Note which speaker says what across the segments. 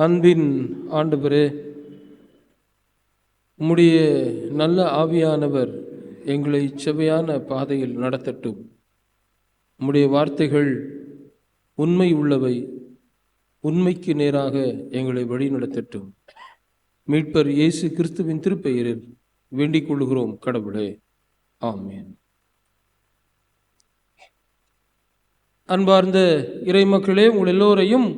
Speaker 1: அன்பின் ஆண்டவரே, உம்முடைய நல்ல ஆவியானவர் எங்களை செவ்வையான பாதையில் நடத்தட்டும். உம்முடைய வார்த்தைகள் உண்மை உள்ளவை, உண்மைக்கு நேராக எங்களை வழி நடத்தட்டும். மீட்பர் இயேசு கிறிஸ்துவின் திருப்பெயரில் வேண்டிக் கொள்கிறோம் கடவுளே, ஆமென். அன்பார்ந்த இறைமக்களே, உங்கள் எல்லோரையும்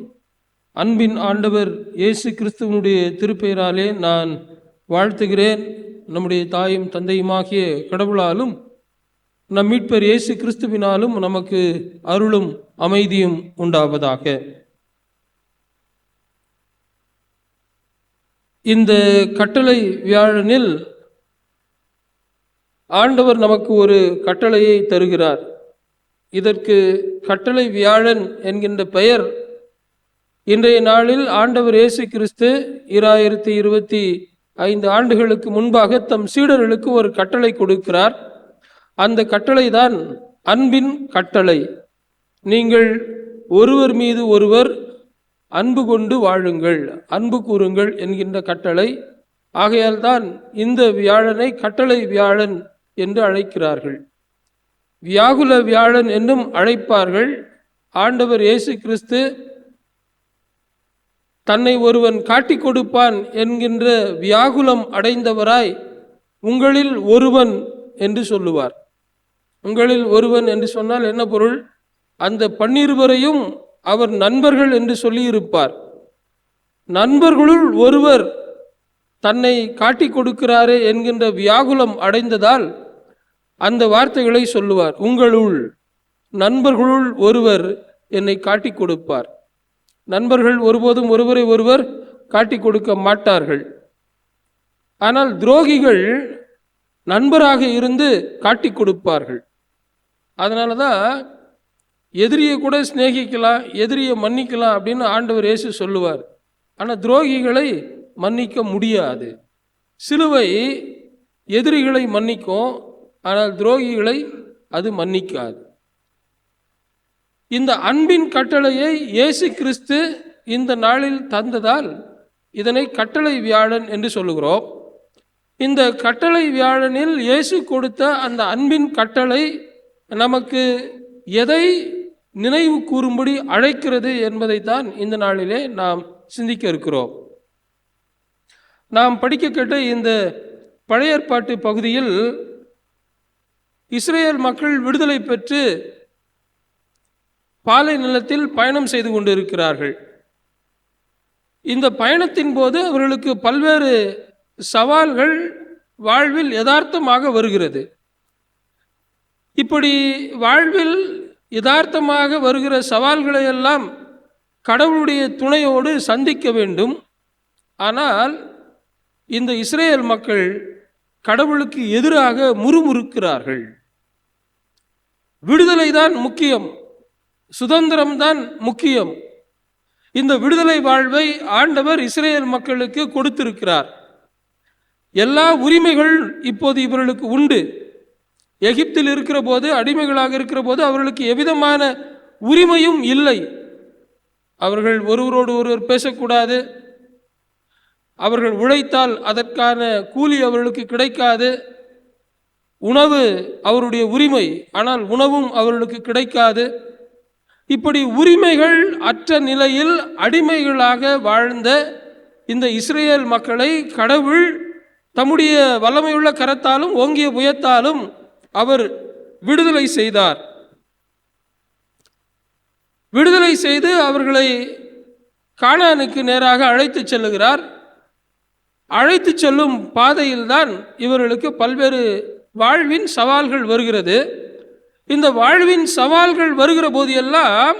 Speaker 1: அன்பின் ஆண்டவர் இயேசு கிறிஸ்துவனுடைய திருப்பெயராலே நான் வாழ்த்துகிறேன். நம்முடைய தாயும் தந்தையுமாகிய கடவுளாலும் நம் மீட்பர் இயேசு கிறிஸ்துவினாலும் நமக்கு அருளும் அமைதியும் உண்டாவதாக. இந்த கட்டளை வியாழனில் ஆண்டவர் நமக்கு ஒரு கட்டளையை தருகிறார். இதற்கு கட்டளை வியாழன் என்கின்ற பெயர் இன்றைய நாளில் ஆண்டவர் இயேசு கிறிஸ்து 2025 ஆண்டுகளுக்கு முன்பாக தம் சீடர்களுக்கு ஒரு கட்டளை கொடுக்கிறார். அந்த கட்டளை தான் அன்பின் கட்டளை. நீங்கள் ஒருவர் மீது ஒருவர் அன்பு கொண்டு வாழுங்கள், அன்பு கூறுங்கள் என்கின்ற கட்டளை. ஆகையால் தான் இந்த வியாழனை கட்டளை வியாழன் என்று அழைக்கிறார்கள். வியாகுல வியாழன் என்றும் அழைப்பார்கள். ஆண்டவர் இயேசு கிறிஸ்து தன்னை ஒருவன் காட்டிக் கொடுப்பான் என்கின்ற வியாகுலம் அடைந்தவராய் உங்களில் ஒருவன் என்று சொல்லுவார். உங்களில் ஒருவன் என்று சொன்னால் என்ன பொருள்? அந்த 12 அவர் நண்பர்கள் என்று சொல்லியிருப்பார். நண்பர்களுள் ஒருவர் தன்னை காட்டிக் கொடுக்கிறாரே என்கின்ற வியாகுலம் அடைந்ததால் அந்த வார்த்தைகளை சொல்லுவார். உங்களுள் நண்பர்களுள் ஒருவர் என்னை காட்டிக் கொடுப்பார். நண்பர்கள் ஒருபோதும் ஒருவரை ஒருவர் காட்டிக் கொடுக்க மாட்டார்கள். ஆனால் துரோகிகள் நண்பராக இருந்து காட்டிக் கொடுப்பார்கள். அதனால தான் எதிரியை கூட சிநேகிக்கலாம், எதிரியை மன்னிக்கலாம் அப்படின்னு ஆண்டவர் இயேசு சொல்லுவார். ஆனால் துரோகிகளை மன்னிக்க முடியாது. சிலுவை எதிரிகளை மன்னிக்கும், ஆனால் துரோகிகளை அது மன்னிக்காது. இந்த அன்பின் கட்டளையை இயேசு கிறிஸ்து இந்த நாளில் தந்ததால் இதனை கட்டளை வியாழன் என்று சொல்லுகிறோம். இந்த கட்டளை வியாழனில் இயேசு கொடுத்த அந்த அன்பின் கட்டளை நமக்கு எதை நினைவு கூறும்படி அழைக்கிறது என்பதைத்தான் இந்த நாளிலே நாம் சிந்திக்க இருக்கிறோம். நாம் படிக்க கேட்ட இந்த பழைய ஏற்பாட்டு பகுதியில் இஸ்ரேல் மக்கள் விடுதலை பெற்று பாலை நிலத்தில் பயணம் செய்து கொண்டிருக்கிறார்கள். இந்த பயணத்தின் போது அவர்களுக்கு பல்வேறு சவால்கள் வாழ்வில் யதார்த்தமாக வருகிறது. இப்படி வாழ்வில் யதார்த்தமாக வருகிற சவால்களை எல்லாம் கடவுளுடைய துணையோடு சந்திக்க வேண்டும். ஆனால் இந்த இஸ்ரேல் மக்கள் கடவுளுக்கு எதிராக முறுமுறுக்கிறார்கள். விடுதலை தான் முக்கியம், சுதந்திரம்தான் முக்கியம். இந்த விடுதலை வாழ்வை ஆண்டவர் இஸ்ரேல் மக்களுக்கு கொடுத்திருக்கிறார். எல்லா உரிமைகள் இப்போது இவர்களுக்கு உண்டு. எகிப்தில் இருக்கிற போது, அடிமைகளாக இருக்கிற போது அவர்களுக்கு எவ்விதமான உரிமையும் இல்லை. அவர்கள் ஒருவரோடு ஒருவர் பேசக்கூடாது. அவர்கள் உழைத்தால் அதற்கான கூலி அவர்களுக்கு கிடைக்காது. உணவு அவருடைய உரிமை, ஆனால் உணவும் அவர்களுக்கு கிடைக்காது. இப்படி உரிமைகள் அற்ற நிலையில் அடிமைகளாக வாழ்ந்த இந்த இஸ்ரேல் மக்களை கடவுள் தம்முடைய வல்லமையுள்ள கரத்தாலும் ஓங்கிய புயத்தாலும் அவர் விடுதலை செய்தார். விடுதலை செய்து அவர்களை கானானுக்கு நேராக அழைத்து செல்லுகிறார். அழைத்து செல்லும் பாதையில்தான் இவர்களுக்கு பல்வேறு வாழ்வின் சவால்கள் வருகிறது. இந்த வாழ்வின் சவால்கள் வருகிற போது எல்லாம்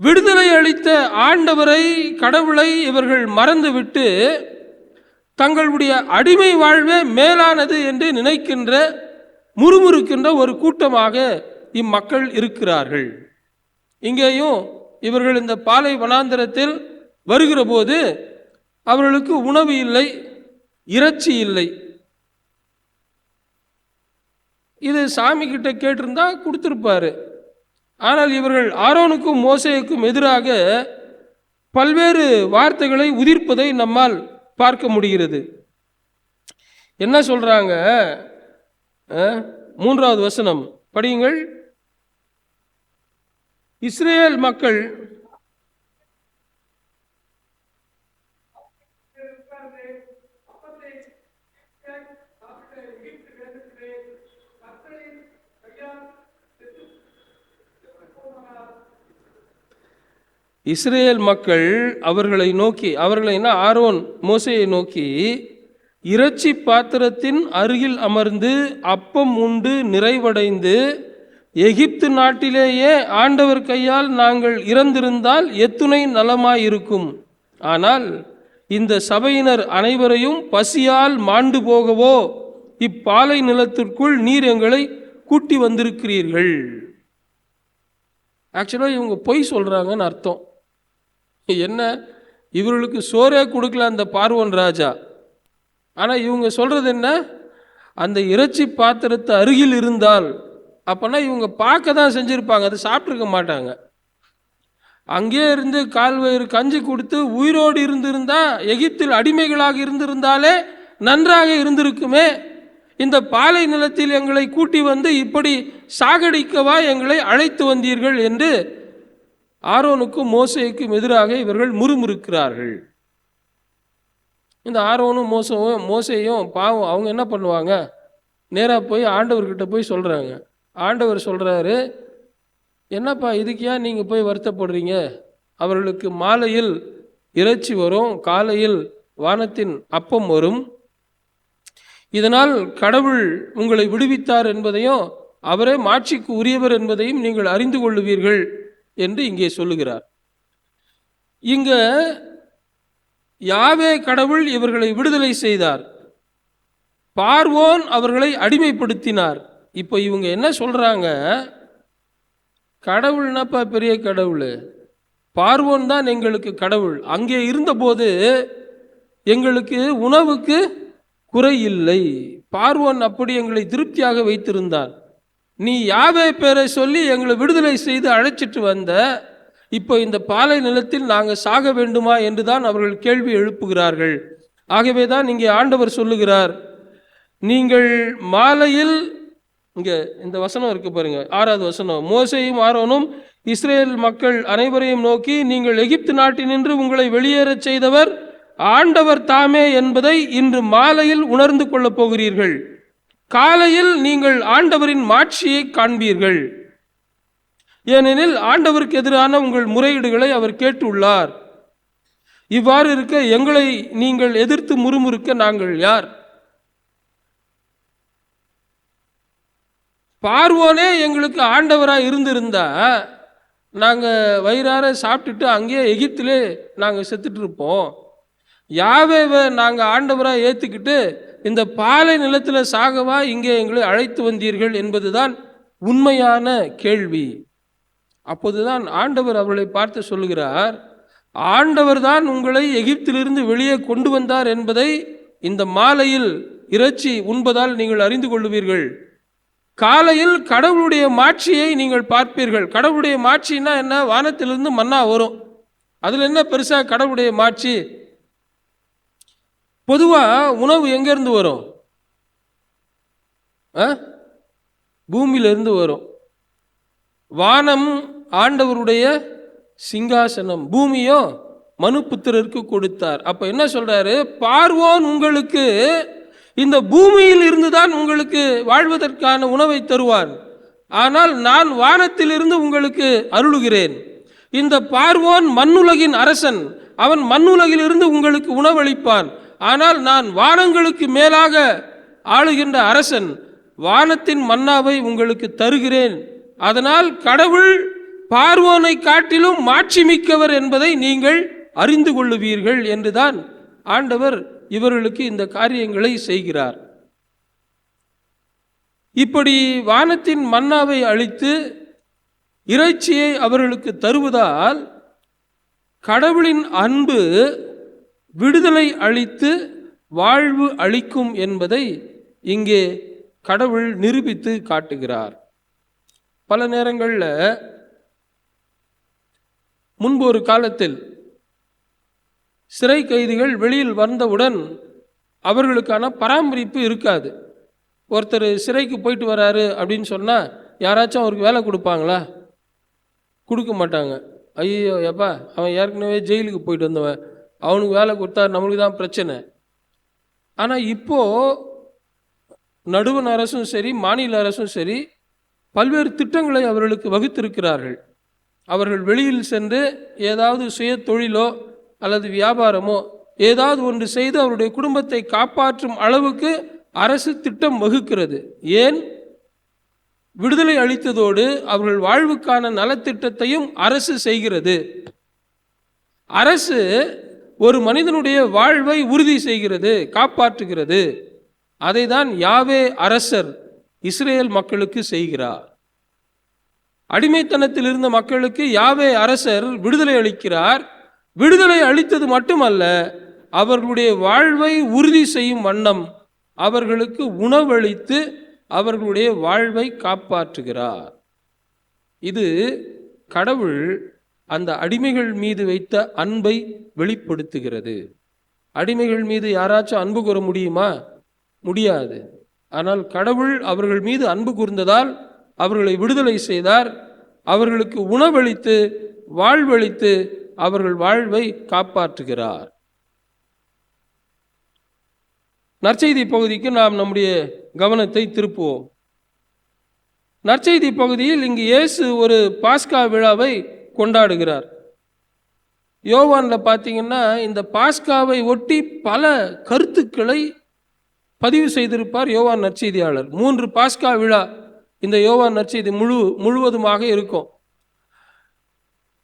Speaker 1: விடுதலை அளித்த ஆண்டவரை, கடவுளை இவர்கள் மறந்துவிட்டு தங்களுடைய அடிமை வாழ்வே மேலானது என்று நினைக்கின்ற, முறுமுறுக்கின்ற ஒரு கூட்டமாக இம்மக்கள் இருக்கிறார்கள். இங்கேயும் இவர்கள் இந்த பாலை வனாந்தரத்தில் வருகிற போது அவர்களுக்கு உணவு இல்லை, இறைச்சி இல்லை. இது சாமி கிட்ட கேட்டிருந்தா கொடுத்திருப்பாரு. ஆனால் இவர்கள் ஆரோனுக்கும் மோசேக்கும் எதிராக பல்வேறு வார்த்தைகளை உதிர்ப்பதை நம்மால் பார்க்க முடிகிறது. என்ன சொல்றாங்க? 3வது வசனம் படியுங்கள். இஸ்ரேல் மக்கள் அவர்களை ஆரோன் மோசேயை நோக்கி, இறைச்சி பாத்திரத்தின் அருகில் அமர்ந்து அப்பம் உண்டு நிறைவடைந்து எகிப்து நாட்டிலேயே ஆண்டவர் கையால் நாங்கள் இறந்திருந்தால் எத்துணை நலமாயிருக்கும். ஆனால் இந்த சபையினர் அனைவரையும் பசியால் மாண்டு போகவோ இப்பாலை நிலத்திற்குள் நீர் எங்களை கூட்டி வந்திருக்கிறீர்கள். ஆக்சுவலாக இவங்க பொய் சொல்றாங்கன்னு அர்த்தம். என்ன, இவர்களுக்கு சோறே கொடுக்கல அந்த பார்வோன் ராஜா. ஆனால் இவங்க சொல்றது என்ன? அந்த இறைச்சி பாத்திரத்தை அருகில் இருந்தால், அப்போனா இவங்க பார்க்க தான் செஞ்சுருப்பாங்க, அதை சாப்பிட்ருக்க மாட்டாங்க. அங்கே இருந்து கால்வயிறு கஞ்சி கொடுத்து உயிரோடு இருந்திருந்தா, எகிப்தில் அடிமைகளாக இருந்திருந்தாலே நன்றாக இருந்திருக்குமே. இந்த பாலை நிலத்தில் எங்களை கூட்டி வந்து இப்படி சாகடிக்கவா எங்களை அழைத்து வந்தீர்கள் என்று ஆரோனுக்கும் மோசேக்கும் எதிராக இவர்கள் முறுமுறுக்கிறார்கள். இந்த ஆரோனும் மோசேயும் பாவம், அவங்க என்ன பண்ணுவாங்க? நேராக போய் ஆண்டவர்கிட்ட போய் சொல்கிறாங்க. ஆண்டவர் சொல்கிறாரு, என்னப்பா இதுக்கு ஏன் நீங்கள் போய் வருத்தப்படுறீங்க? அவர்களுக்கு மாலையில் இறைச்சி வரும், காலையில் வானத்தின் அப்பம் வரும். இதனால் கடவுள் உங்களை விடுவித்தார் என்பதையும் அவரே மாட்சிக்கு உரியவர் என்பதையும் நீங்கள் அறிந்து கொள்ளுவீர்கள் என்று இங்கே சொல்லுகிறார். இங்க யாவே கடவுள் இவர்களை விடுதலை செய்தார், பார்வோன் அவர்களை அடிமைப்படுத்தினார். இப்போ இவங்க என்ன சொல்றாங்க? கடவுள்னாப்பா பெரிய கடவுள், பார்வோன் தான் எங்களுக்கு கடவுள். அங்கே இருந்தபோது எங்களுக்கு உணவுக்கு குறை இல்லை, பார்வோன் அப்படி எங்களை திருப்தியாக வைத்திருந்தான். நீ யாவே பேரை சொல்லி எங்களை விடுதலை செய்து அழைச்சிட்டு வந்த, இப்போ இந்த பாலை நிலத்தில் நாங்கள் சாக வேண்டுமா என்று தான் அவர்கள் கேள்வி எழுப்புகிறார்கள். ஆகவே தான் இங்கே ஆண்டவர் சொல்லுகிறார், நீங்கள் மாலையில், இங்கே இந்த வசனம் இருக்கு பாருங்க, 6வது வசனம், மோசேயும் ஆரோனும் இஸ்ரேல் மக்கள் அனைவரையும் நோக்கி, நீங்கள் எகிப்து நாட்டினின்று உங்களை வெளியேறச் செய்தவர் ஆண்டவர் தாமே என்பதை இன்று மாலையில் உணர்ந்து கொள்ளப் போகிறீர்கள். காலையில் நீங்கள் ஆண்டவரின் மாட்சியை காண்பீர்கள். ஏனெனில் ஆண்டவருக்கு எதிரான உங்கள் முறையீடுகளை அவர் கேட்டுள்ளார். இவ்வாறு இருக்க எங்களை நீங்கள் எதிர்த்து முறுமுறுக்க நாங்கள் யார்? பார்வோனே எங்களுக்கு ஆண்டவராக இருந்திருந்தா நாங்கள் வயிறார சாப்பிட்டுட்டு அங்கேயே எகிப்திலே நாங்கள் செத்துட்டு இருப்போம். யாவேவை நாங்கள் ஆண்டவராக ஏற்றுக்கிட்டு இந்த பாலை நிலத்தில் சாகவா இங்கே எங்களை அழைத்து வந்தீர்கள் என்பதுதான் உண்மையான கேள்வி. அப்போதுதான் ஆண்டவர் அவர்களை பார்த்து சொல்லுகிறார், ஆண்டவர் தான் உங்களை எகிப்திலிருந்து வெளியே கொண்டு வந்தார் என்பதை இந்த மாலையில் இறைச்சி உண்பதால் நீங்கள் அறிந்து கொள்ளுவீர்கள். காலையில் கடவுளுடைய மாட்சியை நீங்கள் பார்ப்பீர்கள். கடவுளுடைய மாட்சின்னா என்ன? வானத்திலிருந்து மன்னா வரும். அதில் என்ன பெருசா கடவுளுடைய மாட்சி? பொதுவாக உணவு எங்கேருந்து வரும்? பூமியிலிருந்து வரும். வானம் ஆண்டவருடைய சிங்காசனம், பூமியோ மனுபுத்திரருக்கு கொடுத்தார். அப்ப என்ன சொல்றாரு? பார்வோன் உங்களுக்கு இந்த பூமியில் இருந்துதான் உங்களுக்கு வாழ்வதற்கான உணவை தருவான், ஆனால் நான் வானத்திலிருந்து உங்களுக்கு அருளுகிறேன். இந்த பார்வோன் மண்ணுலகின் அரசன், அவன் மண்ணுலகிலிருந்து உங்களுக்கு உணவளிப்பான். ஆனால் நான் வானங்களுக்கு மேலாக ஆளுகின்ற அரசன், வானத்தின் மன்னாவை உங்களுக்கு தருகிறேன். அதனால் கடவுள் பார்வோனை காட்டிலும் மாட்சி மிக்கவர் என்பதை நீங்கள் அறிந்து கொள்ளுவீர்கள் என்றுதான் ஆண்டவர் இவர்களுக்கு இந்த காரியங்களை செய்கிறார். இப்படி வானத்தின் மன்னாவை அளித்து இறைச்சியை அவர்களுக்கு தருவதால் கடவுளின் அன்பு விடுதலை அளித்து வாழ்வு அளிக்கும் என்பதை இங்கே கடவுள் நிரூபித்து காட்டுகிறார். பல நேரங்களில் முன்பு ஒரு காலத்தில் சிறை கைதிகள் வெளியில் வந்தவுடன் அவர்களுக்கான பராமரிப்பு இருக்காது. ஒருத்தர் சிறைக்கு போயிட்டு வராரு அப்படின்னு சொன்னால் யாராச்சும் அவருக்கு வேலை கொடுப்பாங்களா? கொடுக்க மாட்டாங்க. ஐயோ எப்பா, அவன் ஏற்கனவே ஜெயிலுக்கு போயிட்டு வந்தவன், அவனுக்கு வேலை கொடுத்தா நம்மளுக்கு தான் பிரச்சனை. ஆனால் இப்போது நடுவண் அரசும் சரி, மாநில அரசும் சரி, பல்வேறு திட்டங்களை அவர்களுக்கு வகுத்திருக்கிறார்கள். அவர்கள் வெளியில் சென்று ஏதாவது சுய தொழிலோ அல்லது வியாபாரமோ ஏதாவது ஒன்று செய்து அவருடைய குடும்பத்தை காப்பாற்றும் அளவுக்கு அரசு திட்டம் வகுக்கிறது. ஏன்? விடுதலை அளித்ததோடு அவர்கள் வாழ்வுக்கான நலத்திட்டத்தையும் அரசு செய்கிறது. அரசு ஒரு மனிதனுடைய வாழ்வை உறுதி செய்கிறது, காப்பாற்றுகிறது. அதை தான் யாவே அரசர் இஸ்ரேல் மக்களுக்கு செய்கிறார். அடிமைத்தனத்தில் இருந்த மக்களுக்கு யாவே அரசர் விடுதலை அளிக்கிறார். விடுதலை அளித்தது மட்டுமல்ல, அவர்களுடைய வாழ்வை உறுதி செய்யும் வண்ணம் அவர்களுக்கு உணவளித்து அவர்களுடைய வாழ்வை காப்பாற்றுகிறார். இது கடவுள் அந்த அடிமைகள் மீது வைத்த அன்பை வெளிப்படுத்துகிறது. அடிமைகள் மீது யாராச்சும் அன்பு கூற முடியுமா? முடியாது. ஆனால் கடவுள் அவர்கள் மீது அன்பு கூர்ந்ததால் அவர்களை விடுதலை செய்தார். அவர்களுக்கு உணவளித்து வாழ்வளித்து அவர்கள் வாழ்வை காப்பாற்றுகிறார். நற்செய்தி பகுதிக்கு நாம் நம்முடைய கவனத்தை திருப்புவோம். நற்செய்தி பகுதியில் இங்கு இயேசு ஒரு பாஸ்கா விழாவை கொண்டாடுகிறார். யோவான்ல பார்த்தீங்கன்னா இந்த பாஸ்காவை ஒட்டி பல கருத்துக்களை பதிவு செய்திருப்பார் யோவான் நற்செய்தியாளர். 3 பாஸ்கா விழா இந்த யோவான் நற்செய்தி முழுவதுமாக இருக்கும்.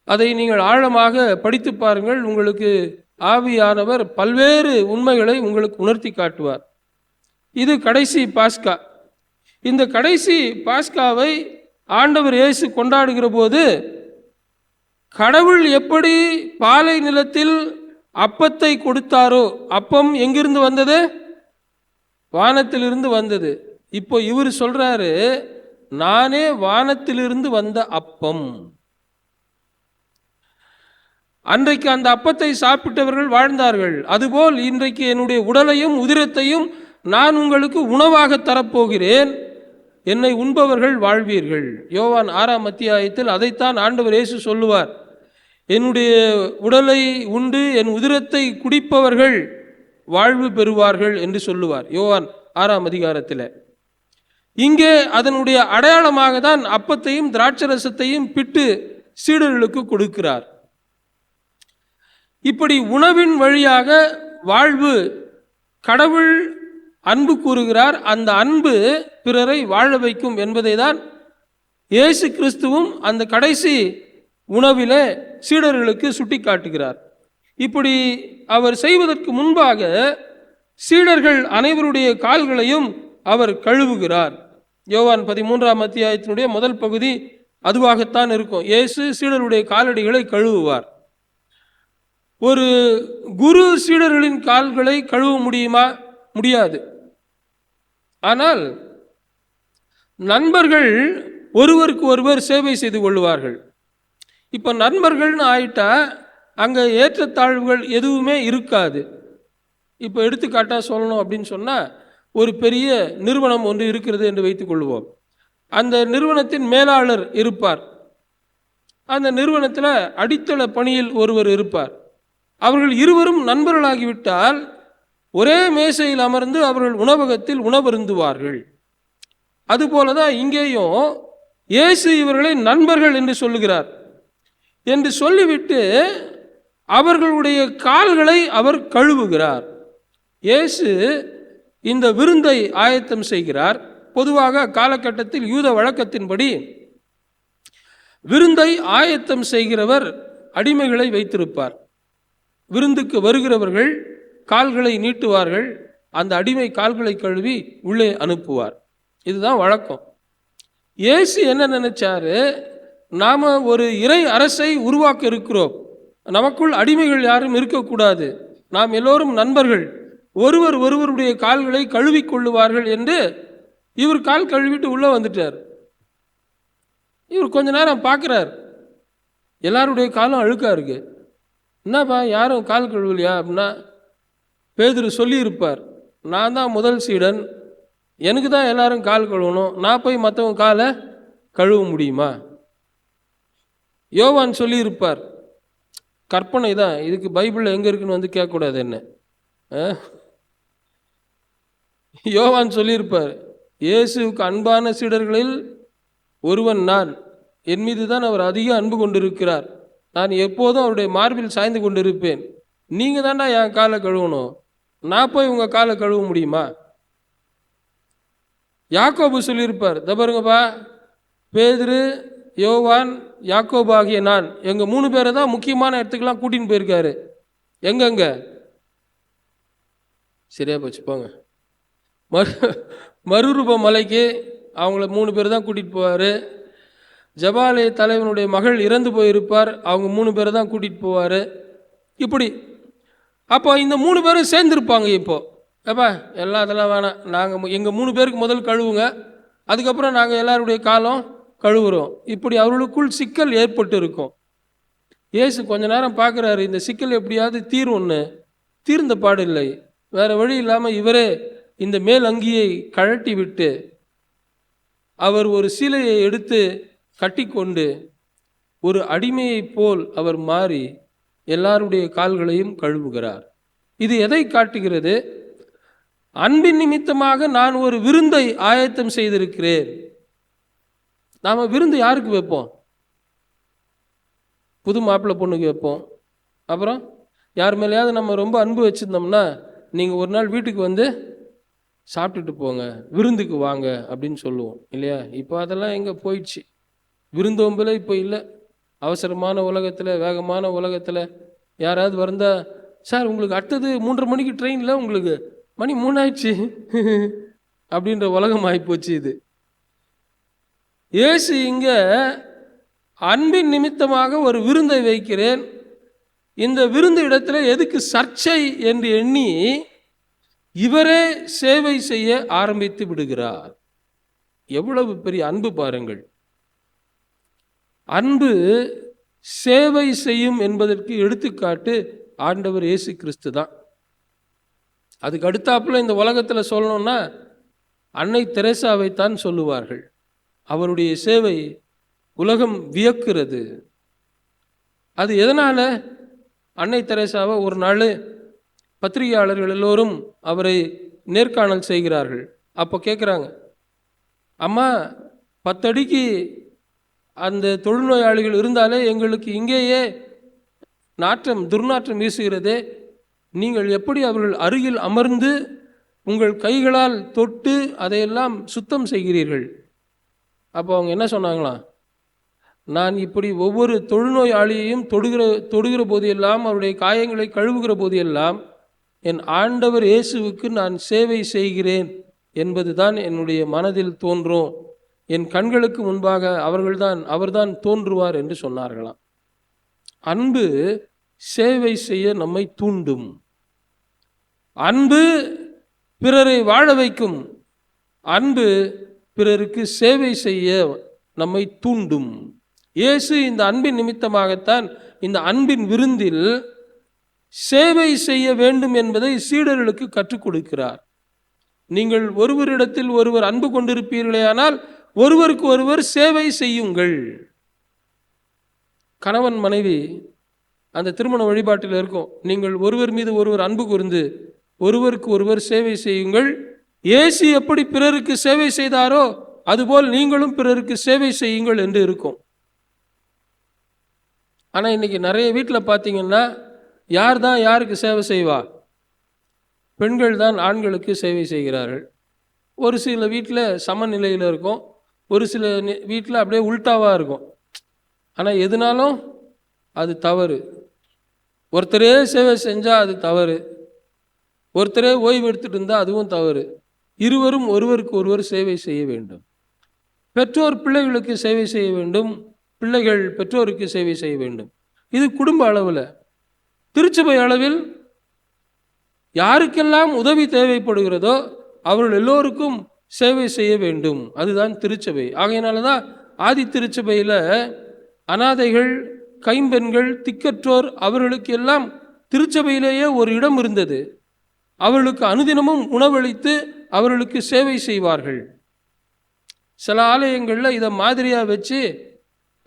Speaker 1: அதை நீங்கள் ஆழமாக படித்து பாருங்கள். உங்களுக்கு ஆவியானவர் பல்வேறு உண்மைகளை உங்களுக்கு உணர்த்தி காட்டுவார். இது கடைசி பாஸ்கா. இந்த கடைசி பாஸ்காவை ஆண்டவர் இயேசு கொண்டாடுகிற போது கடவுள் எப்படி பாலை நிலத்தில் அப்பத்தை கொடுத்தாரோ, அப்பம் எங்கிருந்து வந்தது? வானத்திலிருந்து வந்தது. இப்போ இவர் சொல்றாரு, நானே வானத்திலிருந்து வந்த அப்பம். அன்றைக்கு அந்த அப்பத்தை சாப்பிட்டவர்கள் வாழ்ந்தார்கள். அதுபோல் இன்றைக்கு என்னுடைய உடலையும் உதிரத்தையும் நான் உங்களுக்கு உணவாக தரப்போகிறேன், என்னை உண்பவர்கள் வாழ்வீர்கள். யோவான் 6ஆம் அத்தியாயத்தில் அதைத்தான் ஆண்டவர் இயேசு சொல்லுவார். என்னுடைய உடலை உண்டு என் உதிரத்தை குடிப்பவர்கள் வாழ்வு பெறுவார்கள் என்று சொல்லுவார் யோவான் 6ஆம் அதிகாரத்தில். இங்கே அதனுடைய அடையாளமாக தான் அப்பத்தையும் திராட்சரசத்தையும் பிட்டு சீடர்களுக்கு கொடுக்கிறார். இப்படி உணவின் வழியாக வாழ்வு, கடவுள் அன்பு கூறுகிறார். அந்த அன்பு பிறரை வாழ வைக்கும் என்பதை தான் இயேசு கிறிஸ்துவும் அந்த கடைசி உணவிலே சீடர்களுக்கு சுட்டி காட்டுகிறார். இப்படி அவர் செய்வதற்கு முன்பாக சீடர்கள் அனைவருடைய கால்களையும் அவர் கழுவுகிறார். யோவான் 13ஆம் அத்தியாயத்தினுடைய முதல் பகுதி அதுவாகத்தான் இருக்கும். இயேசு சீடருடைய காலடிகளை கழுவுவார். ஒரு குரு சீடர்களின் கால்களை கழுவ முடியுமா? முடியாது. ஆனால் நண்பர்கள் ஒருவருக்கு ஒருவர் சேவை செய்து கொள்வார்கள். இப்போ நண்பர்கள்னு ஆயிட்டா அங்கே ஏற்றத்தாழ்வுகள் எதுவுமே இருக்காது. இப்போ எடுத்துக்காட்டாக சொல்லணும் அப்படின்னு சொன்னால், ஒரு பெரிய நிறுவனம் ஒன்று இருக்கிறது என்று வைத்துக் கொள்வோம். அந்த நிறுவனத்தின் மேலாளர் இருப்பார். அந்த நிறுவனத்தில் அடித்தள பணியில் ஒருவர் இருப்பார். அவர்கள் இருவரும் நண்பர்களாகிவிட்டால் ஒரே மேசையில் அமர்ந்து அவர்கள் உணவகத்தில் உணவருந்துவார்கள். அதுபோல தான் இங்கேயும் இயேசு இவர்களை நண்பர்கள் என்று சொல்லுகிறார். என்று சொல்லிவிட்டு அவர்களுடைய கால்களை அவர் கழுவுகிறார். இயேசு இந்த விருந்தை ஆயத்தம் செய்கிறார். பொதுவாக காலகட்டத்தில் யூத வழக்கத்தின்படி விருந்தை ஆயத்தம் செய்கிறவர் அடிமைகளை வைத்திருப்பார். விருந்துக்கு வருகிறவர்கள் கால்களை நீட்டுவார்கள். அந்த அடிமை கால்களை கழுவி உள்ளே அனுப்புவார். இதுதான் வழக்கம். இயேசு என்ன நினைச்சாரு? நாம ஒரு இறை அரசை உருவாக்க இருக்கிறோம். நமக்குள் அடிமைகள் யாரும் இருக்கக்கூடாது. நாம் எல்லோரும் நண்பர்கள். ஒருவர் ஒருவருடைய கால்களை கழுவி கொள்ளுவார்கள் என்று இவர் கால் கழுவிட்டு உள்ள வந்துட்டார். இவர் கொஞ்ச நேரம் பார்க்கிறார், எல்லாருடைய காலும் அழுக்கா இருக்கு. என்னப்பா யாரும் கால் கழுவலையா அப்படின்னா, பேதுரு சொல்லியிருப்பார், நான் தான் முதல் சீடன், எனக்கு தான் எல்லாரும் கால் கழுவணும், நான் போய் மற்றவங்க காலை கழுவ முடியுமா? யோவான் சொல்லியிருப்பார், கற்பனை தான், இதுக்கு பைபிளில் எங்கே இருக்குன்னு வந்து கேட்கக்கூடாது என்ன. யோவான் சொல்லியிருப்பார், இயேசுவுக்கு அன்பான சீடர்களில் ஒருவன் நான், என் மீது தான் அவர் அதிக அன்பு கொண்டிருக்கிறார், நான் எப்போதும் அவருடைய மார்பில் சாய்ந்து கொண்டிருப்பேன், நீங்கள் தாண்டா என் காலை கழுவணும், நான் போய் உங்கள் காலை கழுவ முடியுமா? யாக்கோபு சொல்லியிருப்பார், பாருங்கப்பா, பேதுரு, யோவான், யாக்கோபு ஆகிய நான், எங்கள் 3 பேரை தான் முக்கியமான இடத்துக்கெல்லாம் கூட்டின்னு போயிருக்காரு. எங்கெங்க? சரியா போச்சு போங்க. மறுரூப மலைக்கு அவங்கள 3 பேர் தான் கூட்டிகிட்டு போவார். ஜபாலய தலைவனுடைய மகள் இறந்து போயிருப்பார், அவங்க 3 பேரை தான் கூட்டிகிட்டு போவார். இப்படி அப்போ இந்த 3 பேரும் சேர்ந்துருப்பாங்க. இப்போது ஏப்பா எல்லாம் அதெல்லாம் வேணாம், நாங்கள் எங்கள் 3 பேருக்கு முதல் கழுவுங்க, அதுக்கப்புறம் நாங்கள் எல்லாருடைய காலம் கழுவுறோம். இப்படி அவர்களுக்குள் சிக்கல் ஏற்பட்டு இருக்கும். இயேசு கொஞ்ச நேரம் பார்க்குறாரு, இந்த சிக்கல் எப்படியாவது தீர்வுன்னு. தீர்ந்த பாடில்லை. வேறு வழி இல்லாமல் இவரே இந்த மேல் அங்கியை கழட்டி விட்டு அவர் ஒரு சீலையை எடுத்து கட்டிக்கொண்டு ஒரு அடிமையைப் போல் அவர் மாறி எல்லாருடைய கால்களையும் கழுவுகிறார். இது எதை காட்டுகிறது? அன்பின் நிமித்தமாக நான் ஒரு விருந்தை ஆயத்தம் செய்திருக்கிறேன். நாம் விருந்து யாருக்கு வைப்போம்? புது மாப்பிள்ளை பொண்ணுக்கு வைப்போம். அப்புறம் யார் மேலேயாவது நம்ம ரொம்ப அன்பு வச்சுருந்தோம்னா, நீங்கள் ஒரு நாள் வீட்டுக்கு வந்து சாப்பிட்டுட்டு போங்க, விருந்துக்கு வாங்க அப்படின்னு சொல்லுவோம் இல்லையா? இப்போ அதெல்லாம் எங்கே போயிடுச்சு. விருந்தோம்பில் இப்போ இல்லை. அவசரமான உலகத்தில், வேகமான உலகத்தில் யாராவது வந்தால், சார் உங்களுக்கு அடுத்தது 3:30 மணிக்கு ட்ரெயினில், உங்களுக்கு மணி 3 ஆயிடுச்சு அப்படின்ற உலகம் ஆகிப்போச்சு இது. இயேசு இங்கே அன்பின் நிமித்தமாக ஒரு விருந்தை வைக்கிறேன், இந்த விருந்து இடத்துல எதுக்கு சர்ச்சை என்று எண்ணி இவரே சேவை செய்ய ஆரம்பித்து விடுகிறார். எவ்வளவு பெரிய அன்பு பாருங்கள். அன்பு சேவை செய்யும் என்பதற்கு எடுத்துக்காட்டு ஆண்டவர் இயேசு கிறிஸ்து தான். அதுக்கு அடுத்தாப்புல இந்த உலகத்தில் சொல்லணும்னா அன்னை தெரேசாவைத்தான் சொல்லுவார்கள். அவருடைய சேவை உலகம் வியக்கிறது. அது எதனால? அன்னை தெரேசாவை ஒரு நாள் பத்திரிகையாளர்கள் எல்லோரும் அவரை நேர்காணல் செய்கிறார்கள். அப்போ கேட்குறாங்க, அம்மா 10 அடிக்கு அந்த தொழுநோயாளிகள் இருந்தாலே எங்களுக்கு இங்கேயே துர்நாற்றம் வீசுகிறதே, நீங்கள் எப்படி அவர்கள் அருகில் அமர்ந்து உங்கள் கைகளால் தொட்டு அதையெல்லாம் சுத்தம் செய்கிறீர்கள்? அப்போ அவங்க என்ன சொன்னாங்களாம், நான் இப்படி ஒவ்வொரு தொழுநோயாளியையும் தொடுகிற போதெல்லாம், அவருடைய காயங்களை கழுவுகிற போதெல்லாம் என் ஆண்டவர் இயேசுவுக்கு நான் சேவை செய்கிறேன் என்பதுதான் என்னுடைய மனதில் தோன்றும். என் கண்களுக்கு முன்பாக அவர்தான் தோன்றுவார் என்று சொன்னார்களாம். அன்பு சேவை செய்ய நம்மை தூண்டும். அன்பு பிறரை வாழ வைக்கும். அன்பு பிறருக்கு சேவை செய்ய நம்மை தூண்டும். இயேசு இந்த அன்பின் நிமித்தமாகத்தான் இந்த அன்பின் விருந்தில் சேவை செய்ய வேண்டும் என்பதை சீடர்களுக்கு கற்றுக் கொடுக்கிறார். நீங்கள் ஒருவரிடத்தில் ஒருவர் அன்பு கொண்டிருப்பீர்களேயானால் ஒருவருக்கு ஒருவர் சேவை செய்யுங்கள். கணவன் மனைவி அந்த திருமண வழிபாட்டில் இருக்கும், நீங்கள் ஒருவர் மீது ஒருவர் அன்பு கூர்ந்து ஒருவருக்கு ஒருவர் சேவை செய்யுங்கள். இயேசு எப்படி பிறருக்கு சேவை செய்தாரோ அதுபோல் நீங்களும் பிறருக்கு சேவை செய்யுங்கள் என்று இருக்கும். ஆனால் இன்னைக்கு நிறைய வீட்டில் பார்த்தீங்கன்னா, யார் தான் யாருக்கு சேவை செய்வா? பெண்கள் தான் ஆண்களுக்கு சேவை செய்கிறார்கள். ஒரு சில வீட்டில் சமநிலையில் இருக்கும், ஒரு சில வீட்டில் அப்படியே உல்டாவாக இருக்கும். ஆனால் எதுனாலும் அது தவறு. ஒருத்தரே சேவை செஞ்சால் அது தவறு, ஒருத்தரே ஓய்வு எடுத்துகிட்டு இருந்தால் அதுவும் தவறு. இருவரும் ஒருவருக்கு ஒருவர் சேவை செய்ய வேண்டும். பெற்றோர் பிள்ளைகளுக்கு சேவை செய்ய வேண்டும், பிள்ளைகள் பெற்றோருக்கு சேவை செய்ய வேண்டும். இது குடும்ப அளவில். திருச்சபை அளவில் யாருக்கெல்லாம் உதவி தேவைப்படுகிறதோ அவர்கள் எல்லோருக்கும் சேவை செய்ய வேண்டும். அதுதான் திருச்சபை. ஆகையினால தான் ஆதி திருச்சபையில் அனாதைகள், கைம்பெண்கள், திக்கற்றோர், அவர்களுக்கு எல்லாம் திருச்சபையிலேயே ஒரு இடம் இருந்தது. அவர்களுக்கு அனுதினமும் உணவளித்து அவர்களுக்கு சேவை செய்வார்கள். சில ஆலயங்களில் இதை மாதிரியாக வச்சு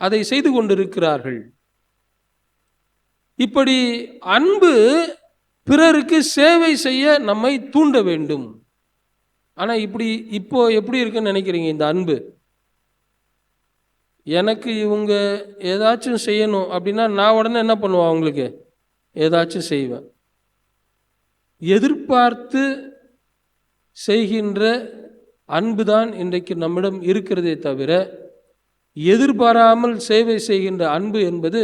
Speaker 1: அதை செய்து கொண்டிருக்கிறார்கள். இப்படி அன்பு பிறருக்கு சேவை செய்ய நம்மை தூண்ட வேண்டும். ஆனால் இப்போ எப்படி இருக்குன்னு நினைக்கிறீங்க? இந்த அன்பு, எனக்கு இவங்க ஏதாச்சும் செய்யணும் அப்படின்னா நான் உடனே என்ன பண்ணுவேன்? அவங்களுக்கு ஏதாச்சும் செய்வேன். எதிர்பார்த்து செய்கின்ற அன்பு தான் இன்றைக்கு நம்மிடம் இருக்கிறதே தவிர, எதிர்பாராமல் சேவை செய்கின்ற அன்பு என்பது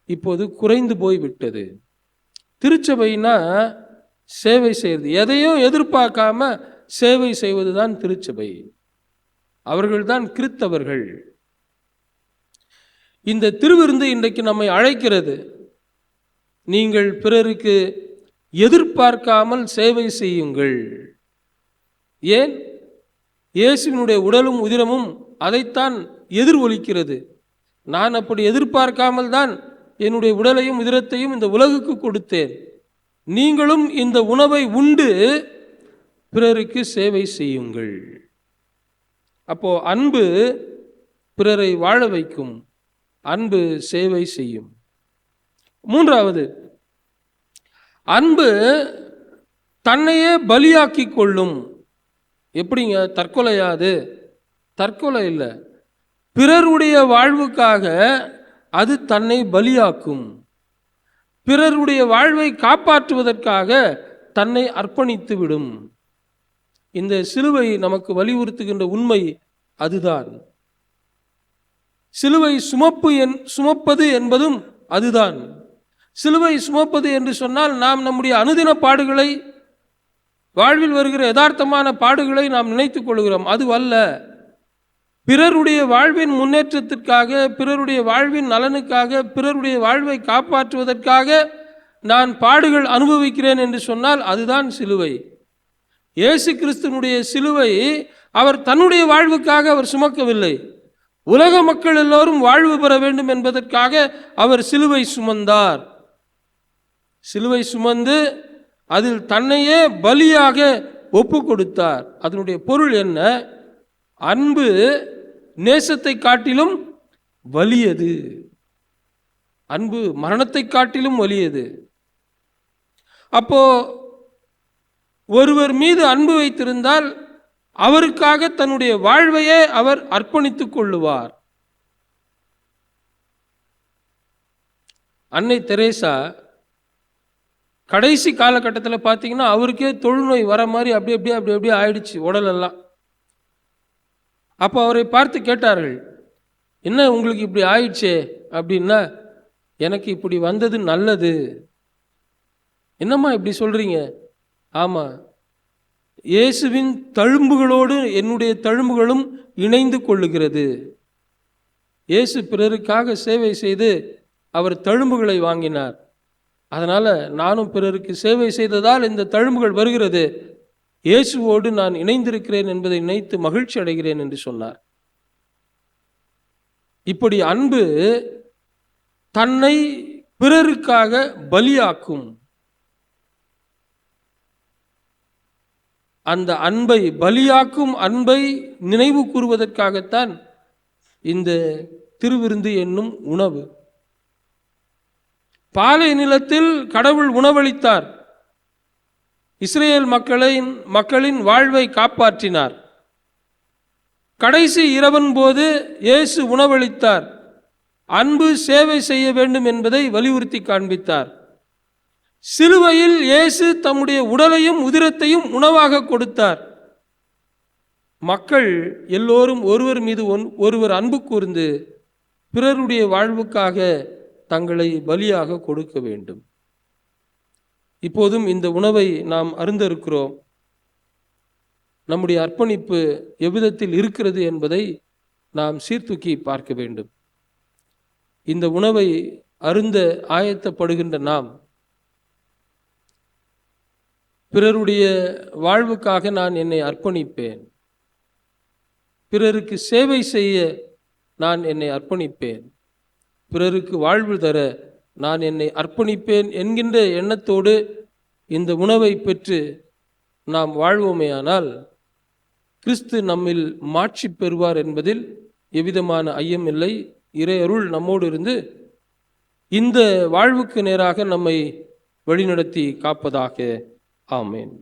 Speaker 1: இப்போது குறைந்து போய்விட்டது. திருச்சபைனா சேவை செய்வது, எதையும் எதிர்பார்க்காம சேவை செய்வது தான் திருச்சபை. அவர்கள்தான் கிறித்தவர்கள். இந்த திருவிருந்து இன்றைக்கு நம்மை அழைக்கிறது. நீங்கள் பிறருக்கு எதிர்பார்க்காமல் சேவை செய்யுங்கள். ஏன்? இயேசுவினுடைய உடலும் உதிரமும் அதைத்தான் எதிரொலிக்கிறது. நான் அப்படி எதிர்பார்க்காமல் தான் என்னுடைய உடலையும் உதிரத்தையும் இந்த உலகுக்கு கொடுத்தேன். நீங்களும் இந்த உணவை உண்டு பிறருக்கு சேவை செய்யுங்கள். அப்போ அன்பு பிறரை வாழ வைக்கும், அன்பு சேவை செய்யும். மூன்றாவது, அன்பு தன்னையே பலியாக்கி கொள்ளும். எப்படிங்க? தற்கொலையாது? தற்கொலை இல்லை, பிறருடைய வாழ்வுக்காக அது தன்னை பலியாக்கும். பிறருடைய வாழ்வை காப்பாற்றுவதற்காக தன்னை அர்ப்பணித்து விடும். இந்த சிலுவை நமக்கு வலியுறுத்துகின்ற உண்மை அதுதான். சிலுவை சுமப்பது என்பதும் அதுதான். சிலுவை சுமப்பது என்று சொன்னால் நாம் நம்முடைய அனுதின பாடுகளை, வாழ்வில் வருகிற யதார்த்தமான பாடுகளை நாம் நினைத்துக் கொள்கிறோம். அதுவல்ல. பிறருடைய வாழ்வின் முன்னேற்றத்திற்காக, பிறருடைய வாழ்வின் நலனுக்காக, பிறருடைய வாழ்வை காப்பாற்றுவதற்காக நான் பாடுகள் அனுபவிக்கிறேன் என்று சொன்னால் அதுதான் சிலுவை. இயேசு கிறிஸ்துவினுடைய சிலுவை அவர் தன்னுடைய வாழ்வுக்காக அவர் சுமக்கவில்லை. உலக மக்கள் எல்லோரும் வாழ்வு பெற வேண்டும் என்பதற்காக அவர் சிலுவை சுமந்தார். சிலுவை சுமந்து அதில் தன்னையே பலியாக ஒப்பு கொடுத்தார். அதனுடைய பொருள் என்ன? அன்பு நேசத்தை காட்டிலும் வலியது. அன்பு மரணத்தை காட்டிலும் வலியது. அப்போ ஒருவர் மீது அன்பு வைத்திருந்தால் அவருக்காக தன்னுடைய வாழ்வையே அவர் அர்ப்பணித்துக் கொள்ளுவார். அன்னை தெரேசா கடைசி காலகட்டத்தில் பார்த்தீங்கன்னா அவருக்கே தொழுநோய் வர மாதிரி அப்படியே ஆயிடுச்சு உடலெல்லாம். அப்போ அவரை பார்த்து கேட்டார்கள், என்ன உங்களுக்கு இப்படி ஆயிடுச்சே அப்படின்னா, எனக்கு இப்படி வந்தது நல்லது. என்னம்மா இப்படி சொல்றீங்க? ஆமாம், இயேசுவின் தழும்புகளோடு என்னுடைய தழும்புகளும் இணைந்து கொள்ளுகிறது. இயேசு பிறருக்காக சேவை செய்து அவர் தழும்புகளை வாங்கினார். அதனால் நானும் பிறருக்கு சேவை செய்ததால் இந்த தழும்புகள் வருகிறது. இயேசுவோடு நான் இணைந்திருக்கிறேன் என்பதை நினைத்து மகிழ்ச்சி அடைகிறேன் என்று சொன்னார். இப்படி அன்பு தன்னை பிறருக்காக பலியாக்கும். அந்த அன்பை, பலியாக்கும் அன்பை நினைவு கூறுவதற்காகத்தான் இந்த திருவிருந்து என்னும் உணவு. பாலை நிலத்தில் கடவுள் உணவளித்தார். இஸ்ரேல் மக்களின் வாழ்வை காப்பாற்றினார். கடைசி இரவன் போது இயேசு உணவளித்தார். அன்பு சேவை செய்ய வேண்டும் என்பதை வலியுறுத்தி காண்பித்தார். சிலுவையில் இயேசு தம்முடைய உடலையும் உதிரத்தையும் உணவாக கொடுத்தார். மக்கள் எல்லோரும் ஒருவர் மீது ஒருவர் அன்பு கூர்ந்து பிறருடைய வாழ்வுக்காக தங்களை பலியாக கொடுக்க வேண்டும். இப்போதும் இந்த உணவை நாம் அருந்த இருக்கிறோம். நம்முடைய அர்ப்பணிப்பு எவ்விதத்தில் இருக்கிறது என்பதை நாம் சீர்தூக்கி பார்க்க வேண்டும். இந்த உணவை அருந்த ஆயத்தப்படுகின்ற நாம் பிறருடைய வாழ்வுக்காக நான் என்னை அர்ப்பணிப்பேன், பிறருக்கு சேவை செய்ய நான் என்னை அர்ப்பணிப்பேன், பிறருக்கு வாழ்வு தர நான் என்னை அர்ப்பணிப்பேன் என்கின்ற எண்ணத்தோடு இந்த உணவை பெற்று நாம் வாழ்வோமேயானால் கிறிஸ்து நம்மில் மாட்சி பெறுவார் என்பதில் எவ்விதமான ஐயம் இல்லை. இறை அருள் நம்மோடு இருந்து இந்த வாழ்வுக்கு நேராக நம்மை வழிநடத்தி காப்பதாக. ஆமேன்.